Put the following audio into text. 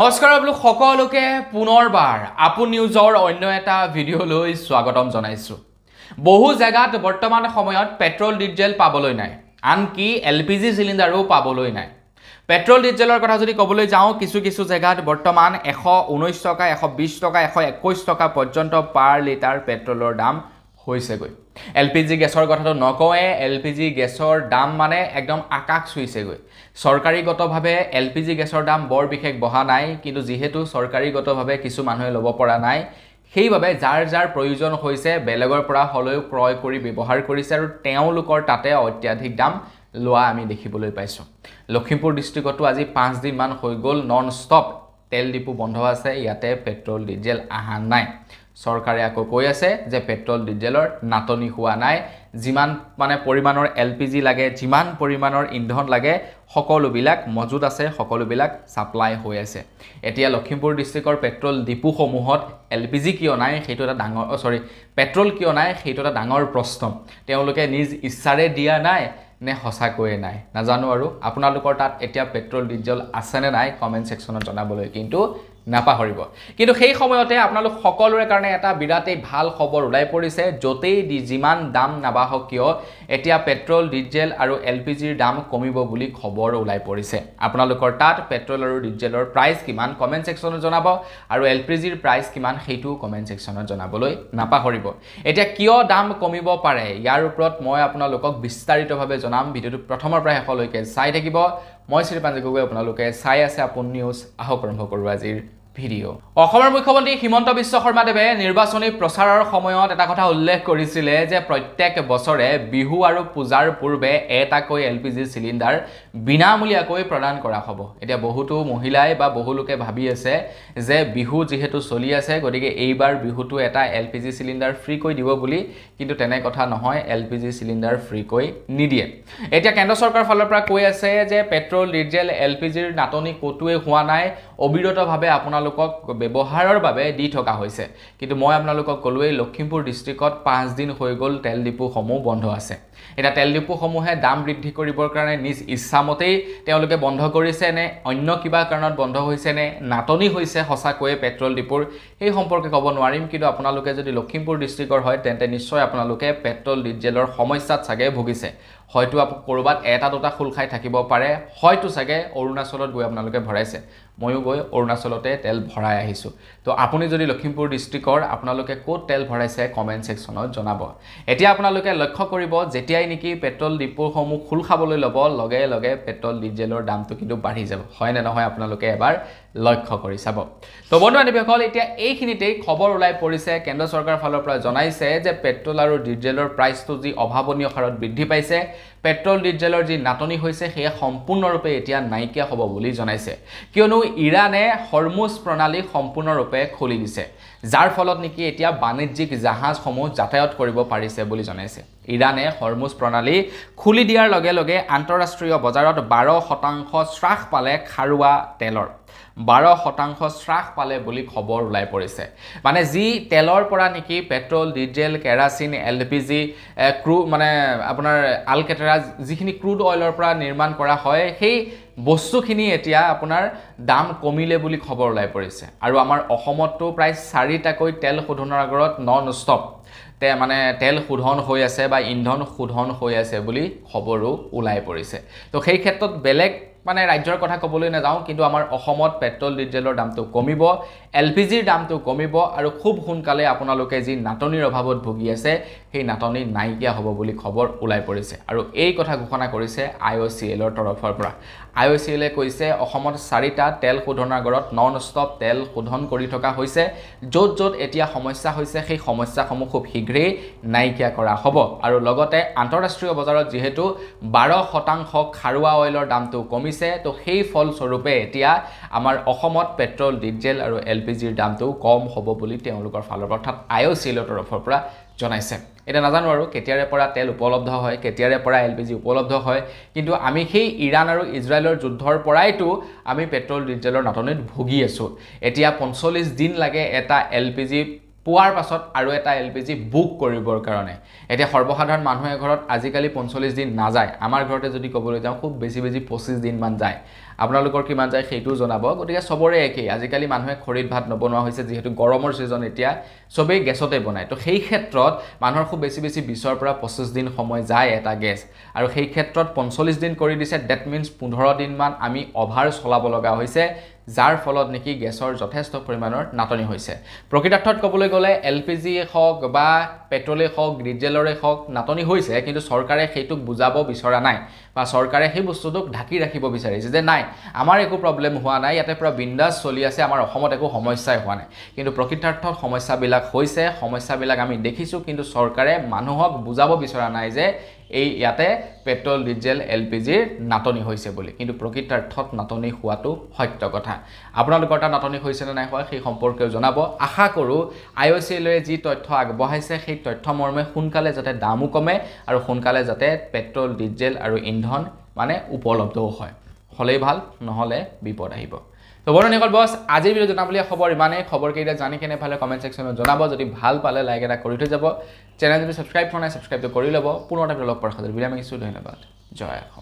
নমস্কাৰ আপোনালোক সকলোকে পুনৰবাৰ আপু নিউজৰ অন্য এটা ভিডিঅ'লৈ স্বাগতম জনাইছোঁ। বহু জেগাত বৰ্তমান সময়ত পেট্ৰল ডিজেল পাবলৈ নাই, আনকি LPG চিলিণ্ডাৰো পাবলৈ নাই। পেট্ৰল ডিজেলৰ কথা যদি ক'বলৈ যাওঁ, কিছু জেগাত বৰ্তমান 119 টকা, 120 টকা, 121 টকা পৰ্যন্ত পাৰ লিটাৰ পেট্ৰলৰ দাম হৈছেগৈ। LPG গেছৰ কথাটো নকওঁৱে, LPG গেছৰ দাম মানে একদম আকাশ চুইছেগৈ। চৰকাৰীগতভাৱে LPG গেছৰ দাম বৰ বিশেষ বঢ়া নাই, কিন্তু যিহেতু চৰকাৰীগতভাৱে কিছু মানুহে ল'ব পৰা নাই, সেইবাবে যাৰ প্ৰয়োজন হৈছে বেলেগৰ পৰা হ'লেও ক্ৰয় কৰি ব্যৱহাৰ কৰিছে আৰু তেওঁলোকৰ তাতে অত্যাধিক দাম লোৱা আমি দেখিবলৈ পাইছোঁ। লখিমপুৰ ডিষ্ট্ৰিক্টতো আজি 5 দিনমান হৈ গ'ল নন ষ্টপ তেল ডিপু বন্ধ আছে, ইয়াতে পেট্ৰল ডিজেল অহা নাই। চৰকাৰে আকৌ কৈ আছে যে পেট্ৰল ডিজেলৰ নাটনি হোৱা নাই, যিমান মানে পৰিমাণৰ LPG লাগে, যিমান পৰিমাণৰ ইন্ধন লাগে সকলোবিলাক মজুত আছে, সকলোবিলাক ছাপ্লাই হৈ আছে। এতিয়া লখিমপুৰ ডিষ্ট্ৰিক্টৰ পেট্ৰল ডিপুসমূহত LPG কিয় নাই সেইটো এটা ডাঙৰ পেট্ৰল কিয় নাই সেইটো এটা ডাঙৰ প্ৰশ্ন। তেওঁলোকে নিজ ইচ্ছাৰে দিয়া নাই নে সঁচাকৈয়ে নাই নাজানো। আৰু আপোনালোকৰ তাত এতিয়া পেট্ৰল ডিজেল আছেনে নাই কমেণ্ট ছেকশ্যনত জনাবলৈ কিন্তু নাপাহৰিব। কিন্তু সেই সময়তে আপোনালোক সকলোৰে কাৰণে এটা বিৰাটেই ভাল খবৰ ওলাই পৰিছে। য'তেই যিমান দাম নাবাঢ়ক কিয় এতিয়া পেট্ৰল ডিজেল আৰু LPGৰ দাম কমিব বুলি খবৰ ওলাই পৰিছে। আপোনালোকৰ তাত পেট্ৰল আৰু ডিজেলৰ প্ৰাইচ কিমান কমেণ্ট ছেকশ্যনত জনাব, আৰু LPGৰ প্ৰাইচ কিমান সেইটোও কমেণ্ট ছেকশ্যনত জনাবলৈ নাপাহৰিব। এতিয়া কিয় দাম কমিব পাৰে ইয়াৰ ওপৰত মই আপোনালোকক বিস্তাৰিতভাৱে জনাম। ভিডিঅ'টো প্ৰথমৰ পৰা শেষলৈকে চাই থাকিব। মই শ্ৰীপাঞ্জি গগৈ, আপোনালোকে চাই আছে আপোন নিউজ। আহক আৰম্ভ কৰোঁ আজিৰ ভিডিঅ'। অসমৰ মুখ্যমন্ত্ৰী হিমন্ত বিশ্ব শৰ্মাদেৱে নিৰ্বাচনী প্ৰচাৰৰ সময়ত এটা কথা উল্লেখ কৰিছিলে যে প্ৰত্যেক বছৰে বিহু আৰু পূজাৰ পূৰ্বে এটাকৈ LPG চিলিণ্ডাৰ বিনামূলীয়াকৈ প্ৰদান কৰা হ'ব। এতিয়া বহুতো মহিলাই বা বহু লোকে ভাবি আছে যে বিহু যিহেতু চলি আছে গতিকে এইবাৰ বিহুটো এটা LPG চিলিণ্ডাৰ ফ্ৰীকৈ দিব বুলি, কিন্তু তেনে কথা নহয়, LPG চিলিণ্ডাৰ ফ্ৰীকৈ নিদিয়ে। এতিয়া কেন্দ্ৰ চৰকাৰৰ ফালৰ পৰা কৈ আছে যে পেট্ৰল ডিজেল LPGৰ নাটনি ক'তোৱে হোৱা নাই, অবিৰতভাৱে আপোনালোকক ব্যৱহাৰৰ বাবে দি থকা হৈছে। কিন্তু মই আপোনালোকক ক'লোৱেই লখিমপুৰ ডিষ্ট্ৰিক্টত 5 দিন হৈ গ'ল তেল ডিপুসমূহ বন্ধ আছে। এতিয়া তেল ডিপুসমূহে দাম বৃদ্ধি কৰিবৰ কাৰণে নিজ ইচ্ছামতেই তেওঁলোকে বন্ধ কৰিছে নে অন্য কিবা কাৰণত বন্ধ হৈছে নে নাটনি হৈছে সঁচাকৈয়ে পেট্ৰল ডিপুৰ, সেই সম্পৰ্কে ক'ব নোৱাৰিম। কিন্তু আপোনালোকে যদি লখিমপুৰ ডিষ্ট্ৰিক্টৰ হয় তেন্তে নিশ্চয় আপোনালোকে পেট্ৰল ডিজেলৰ সমস্যাত চাগে ভুগিছে। হয়তো ক'ৰবাত এটা দুটা খোল খাই থাকিব পাৰে, হয়তো চাগে অৰুণাচলত গৈ আপোনালোকে ভৰাইছে। ময়ো গৈ অৰুণাচলতে তেল ভৰাই আহিছোঁ। তো আপুনি যদি লখিমপুৰ ডিষ্ট্ৰিক্টৰ আপোনালোকে ক'ত তেল ভৰাইছে কমেণ্ট ছেকশ্যনত জনাব। এতিয়া আপোনালোকে লক্ষ্য কৰিব যেতিয়াই নেকি পেট্ৰল ডিপুসমূহ খোল খাবলৈ ল'ব লগে লগে পেট্ৰল ডিজেলৰ দামটো কিন্তু বাঢ়ি যাব। হয় নে নহয় আপোনালোকে এবাৰ লক্ষ্য কৰি চাব। তো বন্ধু বান্ধৱীসকল, এতিয়া এইখিনিতেই খবৰ ওলাই পৰিছে, কেন্দ্ৰ চৰকাৰৰ ফালৰ পৰা জনাইছে যে পেট্ৰল আৰু ডিজেলৰ প্ৰাইচটো যি অভাৱনীয় হাৰত বৃদ্ধি পাইছে, পেট্ৰল ডিজেলৰ যি নাটনি হৈছে সেয়া সম্পূৰ্ণৰূপে এতিয়া নাইকিয়া হ'ব বুলি জনাইছে। কিয়নো ইৰাণে হৰমুজ প্ৰণালী সম্পূৰ্ণৰূপে খুলি দিছে, যাৰ ফলত নেকি এতিয়া বাণিজ্যিক জাহাজসমূহ যাতায়াত কৰিব পাৰিছে বুলি জনাইছে। ইৰাণে হৰমুজ প্ৰণালী খুলি দিয়াৰ লগে লগে আন্তঃৰাষ্ট্ৰীয় বজাৰত 12% হ্ৰাস পালে খাৰুৱা তেলৰ। 12% হ্ৰাস পালে বুলি খবৰ ওলাই পৰিছে। মানে যি তেলৰ পৰা নেকি পেট্ৰল ডিজেল কেৰাচিন LPG মানে আপোনাৰ আলকেটেৰা যিখিনি ক্ৰুড অইলৰ পৰা নিৰ্মাণ কৰা হয় সেই বস্তুখিনি এতিয়া আপোনাৰ দাম কমিলে বুলি খবৰ ওলাই পৰিছে। আৰু আমাৰ অসমতো প্ৰায় 4টাকৈ তেল শোধনাগাৰত নন ষ্টপ মানে তেল শোধন হৈ আছে বা ইন্ধন শোধন হৈ আছে বুলি খবৰো ওলাই পৰিছে। তো সেই ক্ষেত্ৰত বেলেগ মানে ৰাজ্যৰ কথা ক'বলৈ নাযাওঁ, কিন্তু আমাৰ অসমত পেট্ৰল ডিজেলৰ দামটো কমিব, LPGৰ দামটো কমিব, আৰু খুব সোনকালে আপোনালোকে যি নাটনিৰ অভাৱত ভুগি আছে সেই নাটনি নাইকিয়া হ'ব বুলি খবৰ ওলাই পৰিছে। আৰু এই কথা ঘোষণা কৰিছে IOCLৰ তৰফৰ পৰা। IOCLে কৈছে অসমত 4টা তেল শোধনাগাৰত নন ষ্টপ তেল শোধন কৰি থকা হৈছে, য'ত এতিয়া সমস্যা হৈছে সেই সমস্যাসমূহ খুব শীঘ্ৰেই নাইকিয়া কৰা হ'ব। আৰু লগতে আন্তঃৰাষ্ট্ৰীয় বজাৰত যিহেতু 12% খাৰুৱা অইলৰ দামটো কমিছে, তো সেই ফলস্বৰূপে এতিয়া আমাৰ অসমত পেট্ৰল ডিজেল আৰু LPGৰ দামটো কম হ'ব বুলি তেওঁলোকৰ ফালৰ পৰা অৰ্থাৎ IOCLৰ তৰফৰ পৰা জনাইছে। এতিয়া নাজানো আৰু কেতিয়াৰে পৰা তেল উপলব্ধ হয়, কেতিয়াৰে পৰা LPG উপলব্ধ হয়, কিন্তু আমি সেই ইৰাণ আৰু ইজৰাইলৰ যুদ্ধৰ পৰাইতো আমি পেট্ৰল ডিজেলৰ নাটনিত ভুগি আছোঁ। এতিয়া 45 দিন লাগে এটা LPG পোৱাৰ পাছত আৰু এটা LPG বুক কৰিবৰ কাৰণে এতিয়া সৰ্বসাধাৰণ মানুহে ঘৰত আজিকালি 45 দিন নাযায় আমাৰ ঘৰতে যদি ক'বলৈ যাওঁ খুব বেছি 25 দিন মান যায় আপোনালোকৰ কিমান যায় সেইটোও জনাব গতিকে সবৰে একেই আজিকালি মানুহে খৰিত ভাত নবনোৱা হৈছে যেহেতু গৰমৰ সিজন এতিয়া সবেই গেছতে বনায় তো সেই ক্ষেত্ৰত মানুহৰ খুব বেছি 20 পৰা 25 দিন সময় যায় এটা গেছ আৰু সেই ক্ষেত্ৰত 45 দিন কৰি দিছে দ্যাট মিন্স 15 দিন মান আমি অভাৰ চলাব লগা হৈছে যাৰ ফলত নেকি গেছৰ যথেষ্ট পৰিমাণৰ নাটনি হৈছে প্ৰকৃতাৰ্থত ক'বলৈ গ'লে LPG হওক বা পেট্ৰলে হওক ডিজেলৰে হওক নাটনি হৈছে কিন্তু চৰকাৰে সেইটোক বুজাব বিচৰা নাই বা চৰকাৰে সেই বস্তুটোক ঢাকি ৰাখিব বিচাৰিছে যে নাই আমাৰ একো প্ৰবলেম হোৱা নাই ইয়াতে পুৰা বিন্দাস চলি আছে আমাৰ অসমত একো সমস্যাই হোৱা নাই কিন্তু প্ৰকৃতাৰ্থত সমস্যাবিলাক হৈছে সমস্যাবিলাক আমি দেখিছো কিন্তু চৰকাৰে মানুহক বুজাব বিচৰা নাই যে এই ইয়াতে পেট্ৰল ডিজেল LPGৰ নাটনি হৈছে বুলি কিন্তু প্ৰকৃতাৰ্থত নাটনি হোৱাটো সত্য কথা আপোনালোকৰ তা নাটনি হৈছে নে নাই হোৱা সেই সম্পৰ্কে জনাব আশা কৰো IOCL যি তথ্য আগবঢ়াইছে সেই তথ্য মৰ্মে সোনকালে যাতে দামো কমে আৰু সোনকালে যাতে পেট্ৰল ডিজেল আৰু ইন্ধন মানে উপলব্ধও হয় হলেই ভাল নহলে বিপদ আহিব তো বৰনিকল বস আজিৰ ভিডিও জনাবলীয়া খবৰ ইমানেই খবৰ কেইটা জানি কেনে ভালে কমেন্ট সেকশনত জনাব যদি ভাল পালে লাইক এটা কৰি থৈ যাব চেনেলটো সাবস্ক্ৰাইব কৰা নাই সাবস্ক্ৰাইবটো কৰি ল'ব পুনৰ এটা লগ পোৱাৰ খাতিৰ বিৰাম মাগিছো ধন্যবাদ জয় অসম